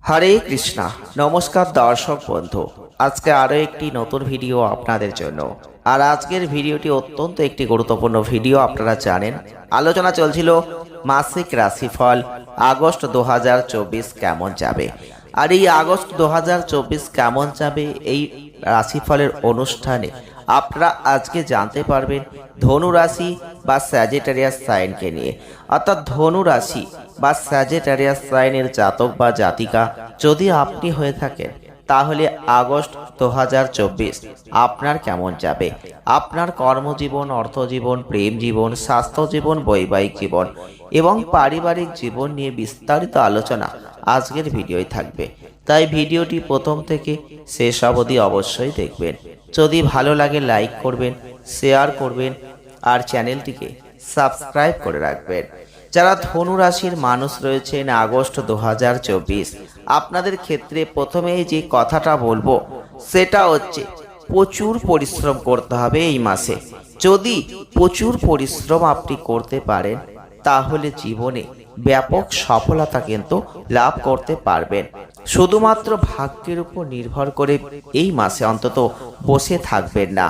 হরে কৃষ্ণা। নমস্কার দর্শক বন্ধু, আজকে আরো একটি নতুন ভিডিও আপনাদের জন্য। আর আজকের ভিডিওটি অত্যন্ত একটি গুরুত্বপূর্ণ ভিডিও। আপনারা জানেন, আলোচনা চলছিল মাসিক রাশিফল আগস্ট 2024 কেমন যাবে। আর এই আগস্ট 2024 কেমন যাবে, এই রাশিফলের অনুষ্ঠানে আপনারা আজকে জানতে পারবেন ধনু রাশি বা স্যাজিটেরিয়াস সাইনকে নিয়ে। অর্থাৎ ধনু রাশি বা স্যাজিটেরিয়াস সাইনের জাতক বা জাতিকা যদি আপনি হয়ে থাকেন, তাহলে আগস্ট 2024 আপনার কেমন যাবে। আপনার কর্মজীবন, অর্থজীবন, প্রেম জীবন, স্বাস্থ্য জীবন, বৈবাহিক জীবন এবং পারিবারিক জীবন নিয়ে বিস্তারিত আলোচনা আজকের ভিডিওয় থাকবে। তাই ভিডিওটি প্রথম থেকে শেষ অবধি অবশ্যই দেখবেন। যদি ভালো লাগে লাইক করবেন, শেয়ার করবেন আর চ্যানেলটিকে সাবস্ক্রাইব করে রাখবেন। যারা ধনু রাশির মানুষ রয়েছেন, আগস্ট 2024 আপনাদের ক্ষেত্রে প্রথমেই যে কথাটা বলবো সেটা হচ্ছে প্রচুর পরিশ্রম করতে হবে এই মাসে। যদি প্রচুর পরিশ্রম আপনি করতে পারেন, তাহলে জীবনে ব্যাপক সফলতা কিন্তু লাভ করতে পারবেন। শুধুমাত্র ভাগ্যের উপর নির্ভর করে এই মাসে অন্তত বসে থাকবেন না,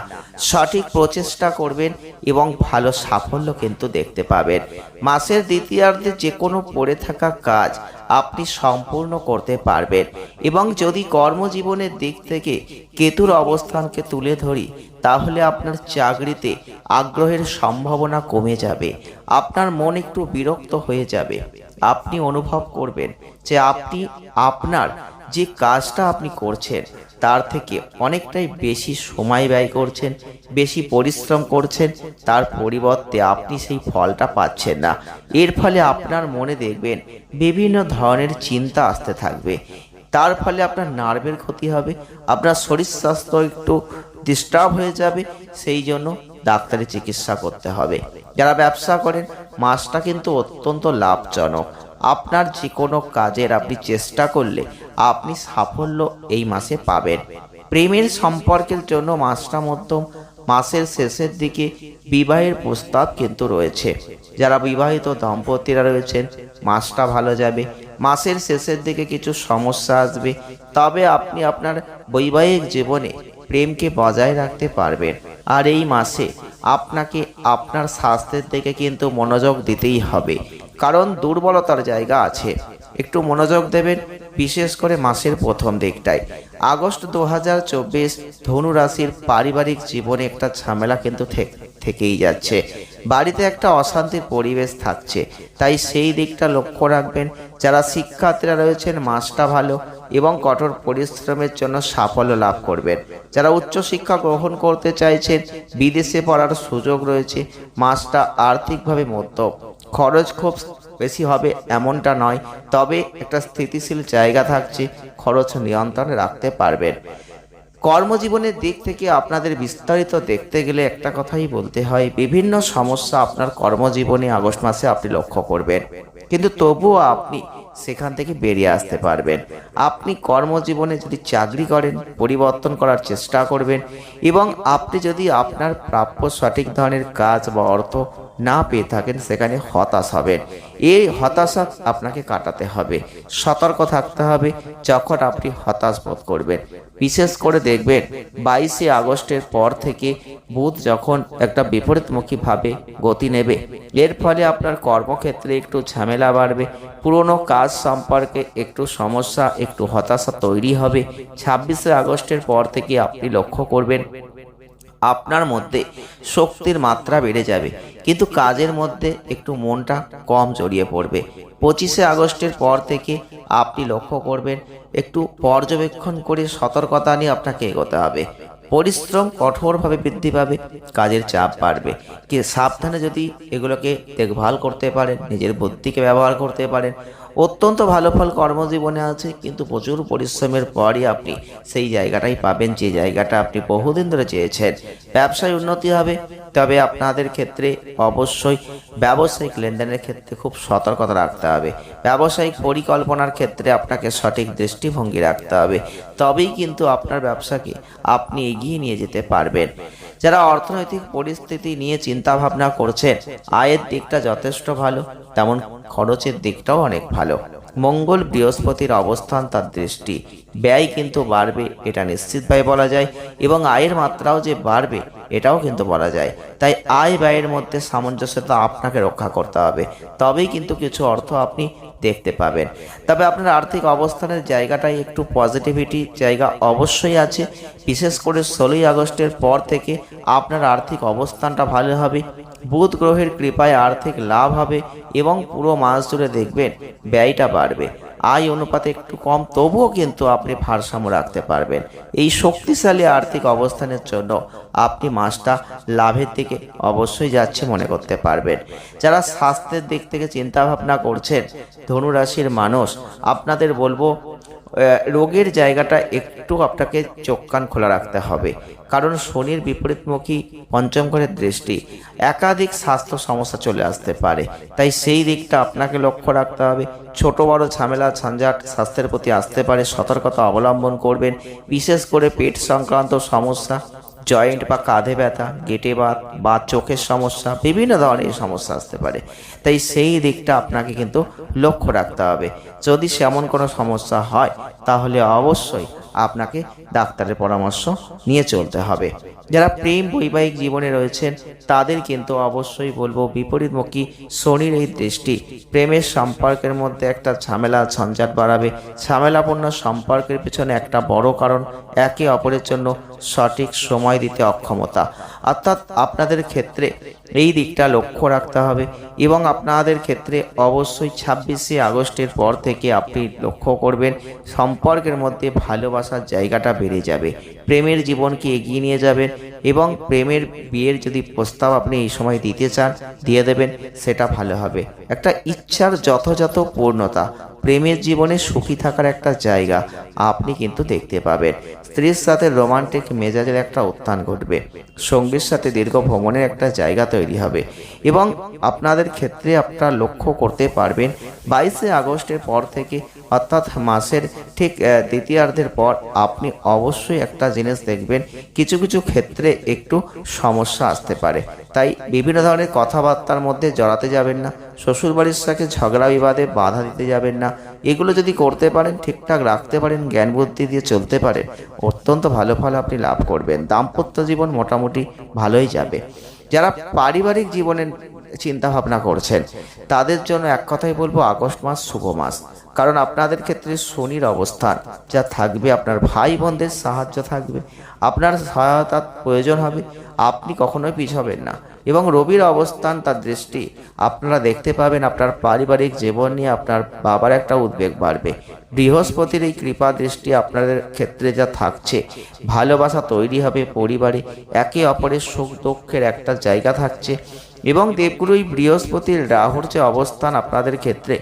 সঠিক প্রচেষ্টা করবেন এবং ভালো সাফল্য কিন্তু দেখতে পাবেন। মাসের দ্বিতীয়ার্ধে যে কোনো পড়ে থাকা কাজ আপনি সম্পূর্ণ করতে পারবেন। এবং যদি কর্মজীবনের দিক থেকে কেতুর অবস্থানকে তুলে ধরি, তাহলে আপনার চাকরিতে আগ্রহের সম্ভাবনা কমে যাবে। আপনার মন একটু বিরক্ত হয়ে যাবে। আপনি অনুভব করবেন যে আপনি আপনার যে কাজটা আপনি করছেন তার থেকে অনেকটাই বেশি সময় ব্যয় করছেন, বেশি পরিশ্রম করছেন, তার পরিবর্তে আপনি সেই ফলটা পাচ্ছেন না। এর ফলে আপনার মনে দেখবেন বিভিন্ন ধরনের চিন্তা আসতে থাকবে। তার ফলে আপনার নার্ভের ক্ষতি হবে, আপনার শরীর স্বাস্থ্য একটু ডিস্টার্ব হয়ে যাবে। সেই জন্য ডাক্তারি চিকিৎসা করতে হবে। যারা ব্যবসা করেন, মাসটা কিন্তু অত্যন্ত লাভজনক। আপনার যে কোনো কাজের আপনি চেষ্টা করলে আপনি সাফল্য এই মাসে পাবেন। প্রেমের সম্পর্কের জন্য মাসটা মধ্যম। মাসের শেষের দিকে বিবাহের প্রস্তাব কিন্তু রয়েছে। যারা বিবাহিত দম্পতিরা রয়েছেন, মাসটা ভালো যাবে। মাসের শেষের দিকে কিছু সমস্যা আসবে, তবে আপনি আপনার বৈবাহিক জীবনে প্রেমকে বজায় রাখতে পারবেন। আর এই মাসে আপনাকে আপনার স্বাস্থ্যের দিকে কিন্তু মনোযোগ দিতেই হবে, কারণ দুর্বলতার জায়গা আছে। একটু মনোযোগ দেবেন, বিশেষ করে মাসের প্রথম দিকটায়। আগস্ট 2024 ধনু রাশির পারিবারিক জীবনে একটা ঝামেলা কিন্তু থেকেই যাচ্ছে। বাড়িতে একটা অশান্তির পরিবেশ থাকছে, তাই সেই দিকটা লক্ষ্য রাখবেন। যারা শিক্ষার্থীরা রয়েছেন, মাসটা ভালো এবং কঠোর পরিশ্রমের জন্য সাফল্য লাভ করবেন। যারা উচ্চশিক্ষা গ্রহণ করতে চাইছেন, বিদেশে পড়ার সুযোগ রয়েছে। মাসটা আর্থিকভাবে মধ্যম। খরচ খুব বেশি হবে এমনটা নয়, তবে একটা স্থিতিশীল জায়গা থাকছে, খরচ নিয়ন্ত্রণে রাখতে পারবেন। কর্মজীবনের দিক থেকে আপনাদের বিস্তারিত দেখতে গেলে একটা কথাই বলতে হয়, বিভিন্ন সমস্যা আপনার কর্মজীবনে আগস্ট মাসে আপনি লক্ষ্য করবেন, কিন্তু তবুও আপনি সেখান থেকে বেরিয়ে আসতে পারবেন। আপনি কর্মজীবনে যদি চাকরি করেন, পরিবর্তন করার চেষ্টা করবেন এবং আপনি যদি আপনার প্রাপ্য সঠিক ধরনের কাজ বা অর্থ না পেয়ে থাকেন, সেখানে হতাশ হবেন। এই হতাশা আপনাকে কাটাতে হবে। সতর্ক থাকতে হবে যখন আপনি হতাশ বোধ করবেন। বিশেষ করে দেখবেন 22শে আগস্টের পর থেকে বুধ যখন একটা বিপরীতমুখীভাবে গতি নেবে, এর ফলে আপনার কর্মক্ষেত্রে একটু ঝামেলা বাড়বে। পুরনো কাজ সম্পর্কে একটু সমস্যা, একটু হতাশা তৈরি হবে। 26শে আগস্টের পর থেকে আপনি লক্ষ্য করবেন আপনার মধ্যে শক্তির মাত্রা বেড়ে যাবে, কিন্তু কাজের মধ্যে একটু মনটা কম জড়িয়ে পড়বে। 25শে আগস্টের পর থেকে আপনি লক্ষ্য করবেন একটু পর্যবেক্ষণ করে সতর্কতা নিয়ে আপনাকে এগোতে হবে। পরিশ্রম কঠোরভাবে বৃদ্ধি পাবে, কাজের চাপ বাড়বে। কি সাবধানে যদি এগুলোকে দেখভাল করতে পারেন, নিজের বুদ্ধিকে ব্যবহার করতে পারেন, অত্যন্ত ভালো ফল কর্মজীবনে আছে। কিন্তু প্রচুর পরিশ্রমের পরই আপনি সেই জায়গাটাই পাবেন যে জায়গাটা আপনি বহুদিন ধরে চেয়েছেন। ব্যবসায় উন্নতি হবে, তবে আপনাদের ক্ষেত্রে অবশ্যই ব্যবসায়িক লেনদেনের ক্ষেত্রে খুব সতর্কতা রাখতে হবে। ব্যবসায়িক পরিকল্পনার ক্ষেত্রে আপনাকে সঠিক দৃষ্টিভঙ্গি রাখতে হবে, তবেই কিন্তু আপনার ব্যবসাকে আপনি এগিয়ে নিয়ে যেতে পারবেন। যারা অর্থনৈতিক পরিস্থিতি নিয়ে চিন্তা ভাবনা করছেন, আয়ের দিকটা যথেষ্ট ভালো, তেমন খরচের দিকটাও অনেক ভালো। মঙ্গল বৃহস্পতির অবস্থান, তার দৃষ্টি, ব্যয় কিন্তু বাড়বে, এটা নিশ্চিতভাবে বলা যায়। এবং আয়ের মাত্রাও যে বাড়বে এটাও কিন্তু বলা যায়। তাই আয় ব্যয়ের মধ্যে সামঞ্জস্যতা আপনাকে রক্ষা করতে হবে, তবেই কিন্তু কিছু অর্থ আপনি দেখতে পাবেন। তবে আপনার আর্থিক অবস্থানের জায়গাটাই একটু পজিটিভিটি জায়গা অবশ্যই আছে। বিশেষ করে 16ই আগস্টের পর থেকে আপনার আর্থিক অবস্থানটা ভালো হবে। বুধ গ্রহের কৃপায় আর্থিক লাভ হবে এবং পুরো মাস জুড়ে দেখবেন ব্যয়টা বাড়বে। আয় অনুপাতে একটু কম, তবুও কিন্তু আপনি ভারসাম্য রাখতে পারবেন। এই শক্তিশালী আর্থিক অবস্থানের জন্য আপনি মাসটা লাভের দিকে অবশ্যই যাচ্ছে মনে করতে পারবেন। যারা স্বাস্থ্যের দিক থেকে চিন্তা ভাবনা করছেন, ধনু রাশির মানুষ, আপনাদের বলবো রোগের জায়গাটা একটু আপনাকে চোখ কান খোলা রাখতে হবে। কারণ শনির বিপরীতমুখী পঞ্চম ঘরের দৃষ্টি, একাধিক স্বাস্থ্য সমস্যা চলে আসতে পারে। তাই সেই দিকটা আপনাকে লক্ষ্য রাখতে হবে। ছোট বড় ঝামেলা ঝঞ্ঝাট স্বাস্থ্যের প্রতি আসতে পারে, সতর্কতা অবলম্বন করবেন। বিশেষ করে পেট সংক্রান্ত সমস্যা, জয়েন্ট বা কাঁধে ব্যথা, গেটে বাত বা চোখের সমস্যা, বিভিন্ন ধরনের সমস্যা আসতে পারে। তাই সেই দিকটা আপনাকে কিন্তু লক্ষ্য রাখতে হবে। যদি সেমন কোনো সমস্যা হয় তাহলে অবশ্যই আপনাকে ডাক্তারের পরামর্শ নিয়ে চলতে হবে। যারা প্রেম বৈবাহিক জীবনে রয়েছেন তাদের কিন্তু অবশ্যই বলবো বিপরীতমুখী শনির এই দৃষ্টি প্রেমের সম্পর্কের মধ্যে একটা ঝামেলা ঝঞ্ঝাট বাড়াবে। ঝামেলাপূর্ণ সম্পর্কের পিছনে একটা বড় কারণ একে অপরের জন্য সঠিক সময় দিতে অক্ষমতা। অর্থাৎ আপনাদের ক্ষেত্রে এই দিকটা লক্ষ্য রাখতে হবে। এবং আপনাদের ক্ষেত্রে অবশ্যই 26শে আগস্টের পর থেকে আপনি লক্ষ্য করবেন সম্পর্কের মধ্যে ভালোবাসার জায়গাটা বেড়ে যাবে। প্রেমের জীবনকে এগিয়ে নিয়ে যাবেন এবং প্রেমের বিয়ের যদি প্রস্তাব আপনি এই সময় দিতে চান দিয়ে দেবেন, সেটা ভালো হবে। একটা ইচ্ছার যথাযথ পূর্ণতা, প্রেমের জীবনে সুখী থাকার একটা জায়গা আপনি কিন্তু দেখতে পাবেন। স্ত্রীর সাথে রোমান্টিক মেজাজের একটা উত্থান ঘটবে। সঙ্গীর সাথে দীর্ঘ ভ্রমণের একটা জায়গা তৈরি হবে। এবং আপনাদের ক্ষেত্রে আপনারা লক্ষ্য করতে পারবেন 22শে আগস্টের পর থেকে, অর্থাৎ মাসের ঠিক দ্বিতীয়ার্ধের পর আপনি অবশ্যই একটা জিনিস দেখবেন, কিছু কিছু ক্ষেত্রে একটু সমস্যা আসতে পারে। তাই বিভিন্ন ধরনের কথাবার্তার মধ্যে জড়াতে যাবেন না। শ্বশুরবাড়ির সাথে ঝগড়া বিবাদে বাধা দিতে যাবেন না। এগুলো যদি করতে পারেন, ঠিকঠাক রাখতে পারেন, জ্ঞান বুদ্ধি দিয়ে চলতে পারেন, অত্যন্ত ভালো ফল আপনি লাভ করবেন। দাম্পত্য জীবন মোটামুটি ভালোই যাবে। যারা পারিবারিক জীবনের চিন্তা ভাবনা করছেন তাদের জন্য এক কথাই বলবো আগস্ট মাস শুভ মাস। কারণ আপনাদের ক্ষেত্রে শনির অবস্থান যা থাকবে, আপনার ভাই বোনদের সাহায্য থাকবে, আপনার সহায়তার প্রয়োজন হবে, আপনি কখনোই পিছাবেন না। এবং রবির অবস্থান, তার দৃষ্টি, আপনারা দেখতে পাবেন আপনার পারিবারিক জীবন নিয়ে আপনার বাবার একটা উদ্বেগ বাড়বে। বৃহস্পতির এই কৃপা দৃষ্টি আপনাদের ক্ষেত্রে যা থাকছে, ভালোবাসা তৈরি হবে পরিবারে, একে অপরের সুখ দুঃখের একটা জায়গা থাকছে। এবং দেবগুরু বৃহস্পতির রাহুর যে অবস্থান আপনাদের ক্ষেত্রে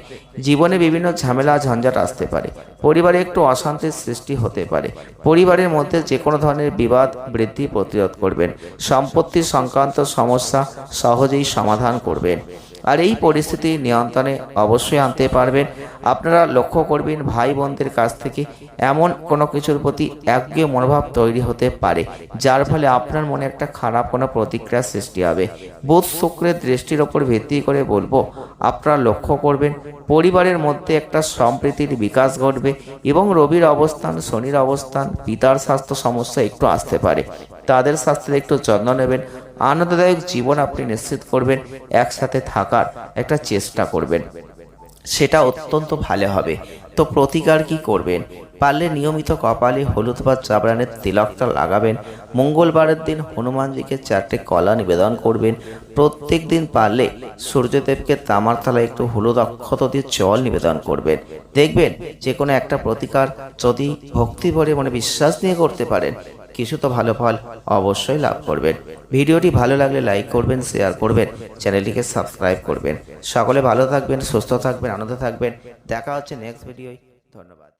জীবনে বিভিন্ন ঝামেলা ঝঞ্ঝাট আসতে পারে, পরিবারে একটু অশান্তির সৃষ্টি হতে পারে। পরিবারের মধ্যে যে কোনো ধরনের বিবাদ বৃদ্ধি প্রতিরোধ করবেন। সম্পত্তি সংক্রান্ত সমস্যা সহজেই সমাধান করবেন। আর এই পরিস্থিতি নিয়ন্ত্রণে অবশ্যই আনতে পারবেন। আপনারা লক্ষ্য করবেন ভাই বোনদের কাছ থেকে এমন কোনো কিছুর প্রতি একঘেয়ে মনোভাব তৈরি হতে পারে, যার ফলে আপনার মনে একটা খারাপ কোনো প্রতিক্রিয়া সৃষ্টি হবে। বুধ শুক্রের দৃষ্টির ওপর ভিত্তি করে বলবো আপনারা লক্ষ্য করবেন পরিবারের মধ্যে একটা সম্প্রীতির বিকাশ ঘটবে। এবং রবির অবস্থান, শনির অবস্থান, পিতার স্বাস্থ্য সমস্যা একটু আসতে পারে, তাদের স্বাস্থ্যের একটু যত্ন নেবেন। আনন্দদায়ক জীবন আপনি নিশ্চিত করবেন, একসাথে থাকার একটা চেষ্টা করবেন, সেটা অত্যন্ত ভালো হবে। তো প্রতিকার কি করবেন? পারলে নিয়মিত কপালে হলুদ বা চাবড়ানের তিলকটা লাগাবেন। মঙ্গলবারের দিন হনুমানজিকে 4টে কলা নিবেদন করবেন। প্রত্যেক দিন পারলে সূর্যদেবকে তামার থালায় একটু হলুদ অক্ষত দিয়ে জল নিবেদন করবেন। দেখবেন যে কোনো একটা প্রতিকার যদি ভক্তি ভরে মনে বিশ্বাস নিয়ে করতে পারেন, কিছু তো ভালো ফল অবশ্যই লাভ করবেন। ভিডিওটি ভালো লাগলে লাইক করবেন, শেয়ার করবেন, চ্যানেলটিকে সাবস্ক্রাইব করবেন। সকলে ভালো থাকবেন, সুস্থ থাকবেন, আনন্দে থাকবেন। দেখা হচ্ছে নেক্সট ভিডিওয়। ধন্যবাদ।